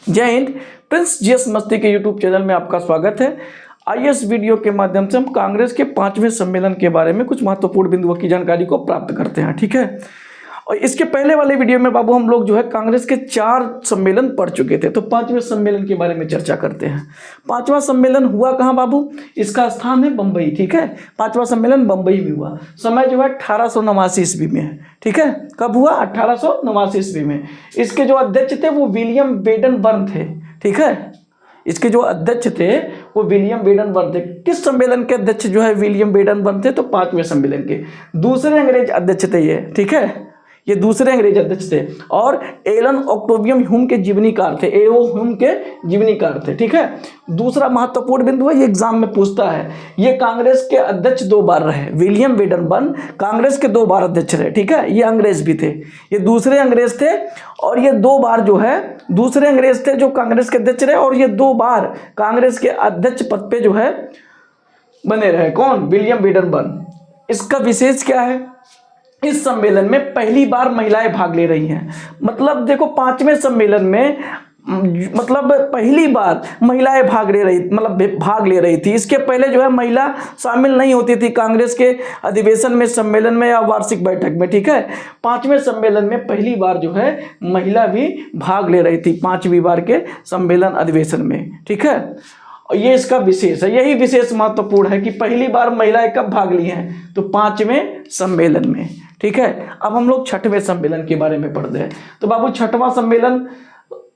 जय Hind. Prince GS मस्ती के यूट्यूब चैनल में आपका स्वागत है। आइए इस वीडियो के माध्यम से हम कांग्रेस के 5वें सम्मेलन के बारे में कुछ महत्वपूर्ण बिंदुओं की जानकारी को प्राप्त करते हैं। ठीक है, और इसके पहले वाले वीडियो में बाबू हम लोग जो है कांग्रेस के 4 सम्मेलन पढ़ चुके थे, तो 5वें सम्मेलन के बारे में चर्चा करते हैं। 5वां सम्मेलन हुआ कहाँ बाबू? इसका स्थान है बम्बई। ठीक है, 5वां सम्मेलन बम्बई में हुआ। समय जो है 1889 ईस्वी में है। ठीक है, कब हुआ? 1889 ईस्वी में। इसके जो अध्यक्ष थे वो विलियम वेडनबर्न थे। ठीक है, इसके जो अध्यक्ष थे वो विलियम वेडनबर्न थे। किस सम्मेलन के अध्यक्ष जो है विलियम वेडनबर्न थे? तो 5वें सम्मेलन के। दूसरे अंग्रेज अध्यक्ष थे ये। ठीक है, ये दूसरे अंग्रेज अध्यक्ष थे और एलन ऑक्टेवियम ह्यूम के जीवनीकार थे। एओ ह्यूम के जीवनीकार थे। ठीक है, दूसरा महत्वपूर्ण बिंदु है, ये एग्जाम में पूछता है। ये कांग्रेस के अध्यक्ष 2 बार रहे। विलियम वेडनबर्न कांग्रेस के 2 बार अध्यक्ष रहे। ठीक है, ये अंग्रेज भी थे, ये दूसरे अंग्रेज थे और ये 2 बार जो है दूसरे अंग्रेज थे जो कांग्रेस के अध्यक्ष रहे, और ये 2 बार कांग्रेस के अध्यक्ष पद पे जो है बने रहे। कौन? विलियम वेडनबर्न। इसका विशेष क्या है? इस सम्मेलन में पहली बार महिलाएं भाग ले रही हैं। मतलब देखो, 5वें सम्मेलन में मतलब पहली बार महिलाएं भाग ले रही थी। इसके पहले जो है महिला शामिल नहीं होती थी कांग्रेस के अधिवेशन में, सम्मेलन में या वार्षिक बैठक में। ठीक है, 5वें सम्मेलन में पहली बार जो है महिला भी भाग ले रही थी, 5वीं बार के सम्मेलन अधिवेशन में। ठीक है, और ये इसका विशेष है, यही विशेष महत्वपूर्ण है कि पहली बार महिलाएं कब भाग ली हैं? तो 5वें सम्मेलन में। ठीक है, अब हम लोग 6वें सम्मेलन के बारे में पढ़ते हैं। तो बाबू 6वां सम्मेलन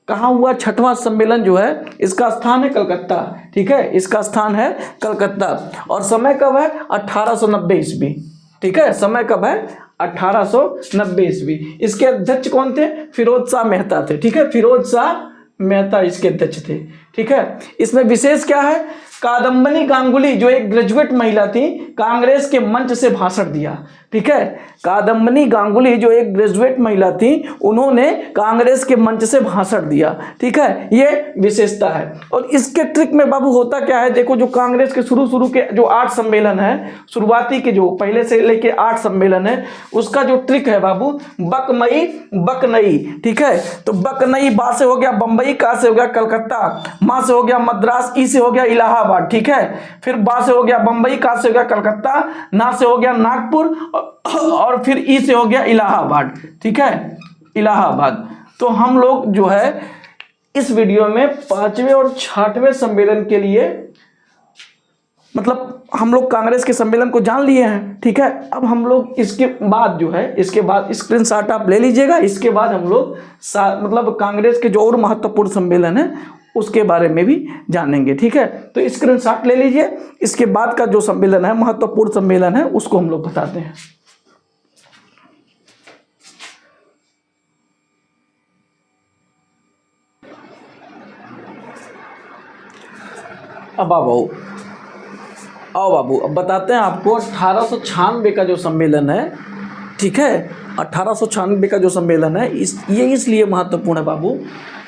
कहाँ हुआ? 6वां सम्मेलन जो है इसका स्थान है कलकत्ता। ठीक है, इसका स्थान है कलकत्ता और समय कब है? 1890 ईस्वी। ठीक है, समय कब है? 1890 ईस्वी। इसके अध्यक्ष कौन थे? फिरोज शाह मेहता थे। ठीक है, फिरोज शाह मेहता इसके अध्यक्ष थे। ठीक है, इसमें विशेष क्या है? कादम्बनी गांगुली जो एक ग्रेजुएट महिला थी, कांग्रेस के मंच से भाषण दिया। ठीक है, कादम्बनी गांगुली जो एक ग्रेजुएट महिला थी, उन्होंने कांग्रेस के मंच से भाषण दिया। ठीक है, ये विशेषता है। और इसके ट्रिक में बाबू होता क्या है? देखो, जो कांग्रेस के शुरू के जो 8 सम्मेलन है, शुरुआती के जो पहले से लेके 8 सम्मेलन है, उसका जो ट्रिक है बाबू, बकमई बकनई। ठीक है, तो बकनई बा से हो गया बम्बई, का से हो गया कलकत्ता, माँ से हो गया मद्रास, ई से हो गया इलाहाबाद। ठीक है, फिर बा से हो गया बंबई, का से हो गया कलकत्ता, ना से हो गया नागपुर और फिर ई से हो गया इलाहाबाद। ठीक है, इलाहाबाद। तो हम लोग जो है इस वीडियो में 5वें और 6वें सम्मेलन के लिए मतलब हम लोग कांग्रेस के सम्मेलन को जान लिए हैं। ठीक है, अब हम लोग इसके बाद जो है इसके बाद स्क्रीनशॉट आप ले लीजिएगा। इसके बाद हम लोग मतलब कांग्रेस के जो और महत्वपूर्ण सम्मेलन है उसके बारे में भी जानेंगे। ठीक है, तो स्क्रीनशॉट ले लीजिए। इसके बाद का जो सम्मेलन है, महत्वपूर्ण सम्मेलन है, उसको हम लोग बताते हैं। अब आओ बाबू, अब बताते हैं आपको 1896 का जो सम्मेलन है। ठीक है, 1896 का जो सम्मेलन है ये इसलिए महत्वपूर्ण है बाबू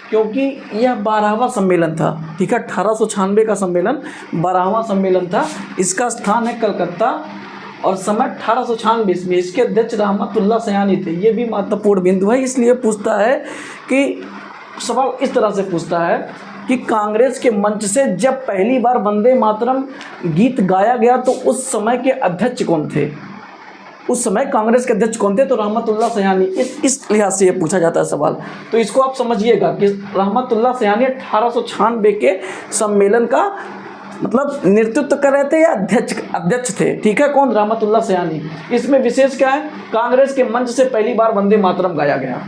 क्योंकि यह 12वां सम्मेलन था। ठीक है, 1896 का सम्मेलन 12वां सम्मेलन था। इसका स्थान है कलकत्ता और समय 1896 में। इसके अध्यक्ष रहमतुल्लाह सयानी थे। ये भी महत्वपूर्ण बिंदु है, इसलिए पूछता है कि सवाल इस तरह से पूछता है कि कांग्रेस के मंच से जब पहली बार वंदे मातरम गीत गाया गया तो उस समय के अध्यक्ष कौन थे? उस समय कांग्रेस के अध्यक्ष कौन थे? तो रहमतुल्लाह सयानी। इस लिहाज से ये पूछा जाता है सवाल। तो इसको आप समझिएगा कि रहमतुल्लाह सयानी 1896 के सम्मेलन का मतलब नेतृत्व कर रहे थे या अध्यक्ष थे। ठीक है, कौन? रहमतुल्लाह सयानी। इसमें विशेष क्या है? कांग्रेस के मंच से पहली बार वंदे मातरम गाया गया।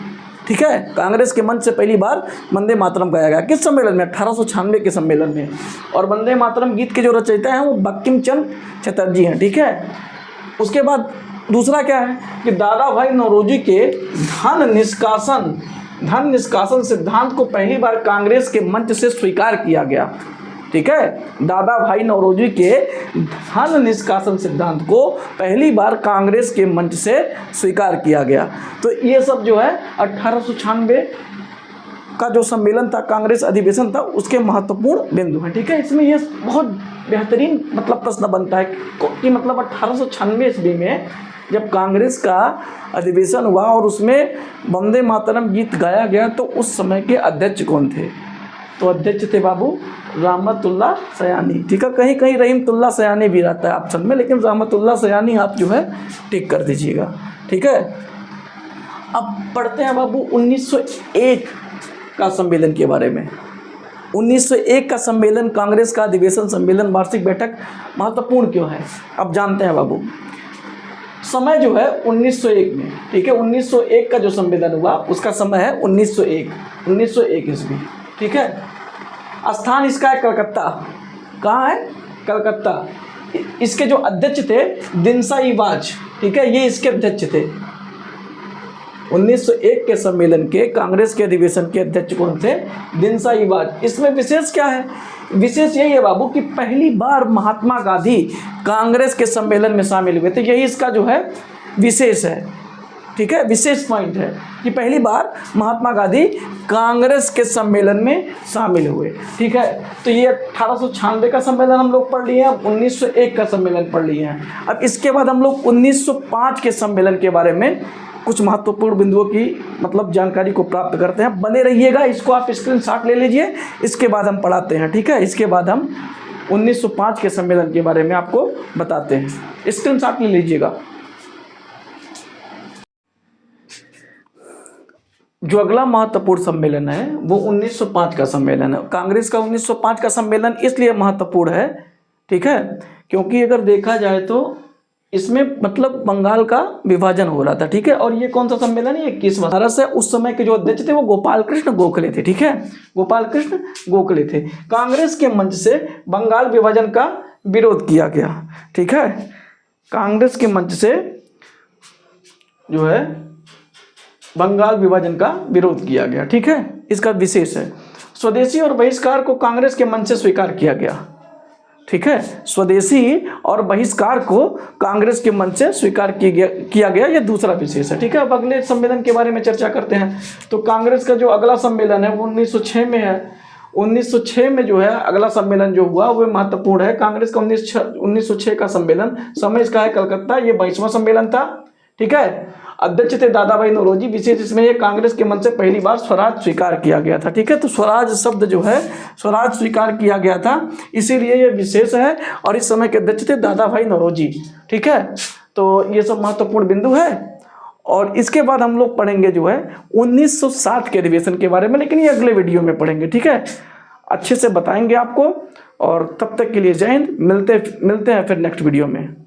ठीक है, कांग्रेस के मंच से पहली बार वंदे मातरम गाया गया। किस सम्मेलन में? 1896 के सम्मेलन में। और वंदे मातरम गीत के जो रचयिता हैं वो बंकिम चंद्र चटर्जी हैं। ठीक है, उसके बाद दूसरा क्या है कि दादा भाई नौरोजी के धन निष्कासन सिद्धांत को पहली बार कांग्रेस के मंच से स्वीकार किया गया। ठीक है, दादा भाई नौरोजी के धन निष्कासन सिद्धांत को पहली बार कांग्रेस के मंच से स्वीकार किया गया। तो ये सब जो है 1896 का जो सम्मेलन था, कांग्रेस अधिवेशन था, उसके महत्वपूर्ण बिंदु हैं। ठीक है, इसमें ये बहुत बेहतरीन मतलब प्रश्न बनता है कि मतलब 1896 ईस्वी में जब कांग्रेस का अधिवेशन हुआ और उसमें वंदे मातरम गीत गाया गया तो उस समय के अध्यक्ष कौन थे? तो अध्यक्ष थे बाबू रहमतुल्लाह सयानी। ठीक है, कहीं कहीं रहीमतुल्लाह सयानी भी रहता है ऑप्शन में, लेकिन रहमतुल्लाह सयानी आप जो है टिक कर दीजिएगा। ठीक है, अब पढ़ते हैं बाबू 1901 का सम्मेलन के बारे में। 1901 का सम्मेलन, कांग्रेस का अधिवेशन सम्मेलन, वार्षिक बैठक महत्वपूर्ण क्यों है, अब जानते हैं बाबू। समय जो है 1901 में, ठीक है, 1901 का जो सम्मेलन हुआ उसका समय है 1901 ईस्वी। ठीक है, स्थान इसका है कलकत्ता। कहाँ है? कलकत्ता। इसके जो अध्यक्ष थे दिनसा-ई वाज, ठीक है, ये इसके अध्यक्ष थे। 1901 के सम्मेलन के कांग्रेस के अधिवेशन के अध्यक्ष कौन थे? दिनसा-ई वाज। इसमें विशेष क्या है? विशेष यही है बाबू कि पहली बार महात्मा गांधी कांग्रेस के सम्मेलन में शामिल हुए थे, यही इसका जो है विशेष है। ठीक है, विशेष पॉइंट है कि पहली बार महात्मा गांधी कांग्रेस के सम्मेलन में शामिल हुए। ठीक है, तो ये 1896 का सम्मेलन हम लोग पढ़ लिए हैं, अब 1901 का सम्मेलन पढ़ लिए हैं। अब इसके बाद हम लोग 1905 के सम्मेलन के बारे में कुछ महत्वपूर्ण बिंदुओं की मतलब जानकारी को प्राप्त करते हैं। बने रहिएगा, इसको आप स्क्रीनशॉट ले लीजिए, इसके बाद हम पढ़ाते हैं। ठीक है, इसके बाद हम 1905 के सम्मेलन के बारे में आपको बताते हैं। स्क्रीनशॉट ले लीजिएगा। जो अगला महत्वपूर्ण सम्मेलन है वो 1905 का सम्मेलन है। कांग्रेस का 1905 का सम्मेलन इसलिए महत्वपूर्ण है, ठीक है, क्योंकि अगर देखा जाए तो इसमें मतलब बंगाल का विभाजन हो रहा था। ठीक है, और ये कौन सा सम्मेलन है? 21वां। भारत से उस समय के जो अध्यक्ष थे वो गोपाल कृष्ण गोखले थे। ठीक है, गोपाल कृष्ण गोखले थे। कांग्रेस के मंच से बंगाल विभाजन का विरोध किया गया। ठीक है, कांग्रेस के मंच से जो है बंगाल विभाजन का विरोध किया गया। ठीक है, इसका विशेष है। स्वदेशी और बहिष्कार को कांग्रेस के मंच से स्वीकार किया गया। ठीक है, स्वदेशी और बहिष्कार को कांग्रेस के मंच से स्वीकार किया गया, यह दूसरा विशेष है। ठीक है, अब अगले सम्मेलन के बारे में चर्चा करते हैं। तो कांग्रेस का जो अगला सम्मेलन है वो 1906 में है। 1906 में जो है अगला सम्मेलन जो हुआ वो महत्वपूर्ण है। कांग्रेस का 1906 का सम्मेलन, समय इसका है कलकत्ता, ये 22वां सम्मेलन था। ठीक है, अध्यक्ष थे दादा भाई नौरोजी। विशेष इसमें ये कांग्रेस के मन से पहली बार स्वराज स्वीकार किया गया था। ठीक है, तो स्वराज शब्द जो है स्वराज स्वीकार किया गया था, इसीलिए ये विशेष है। और इस समय के अध्यक्ष थे दादा भाई नौरोजी। ठीक है, तो ये सब महत्वपूर्ण बिंदु है। और इसके बाद हम लोग पढ़ेंगे जो है 1960 के अधिवेशन के बारे में, लेकिन ये अगले वीडियो में पढ़ेंगे। ठीक है, अच्छे से बताएंगे आपको। और तब तक के लिए जय हिंद, मिलते हैं फिर नेक्स्ट वीडियो में।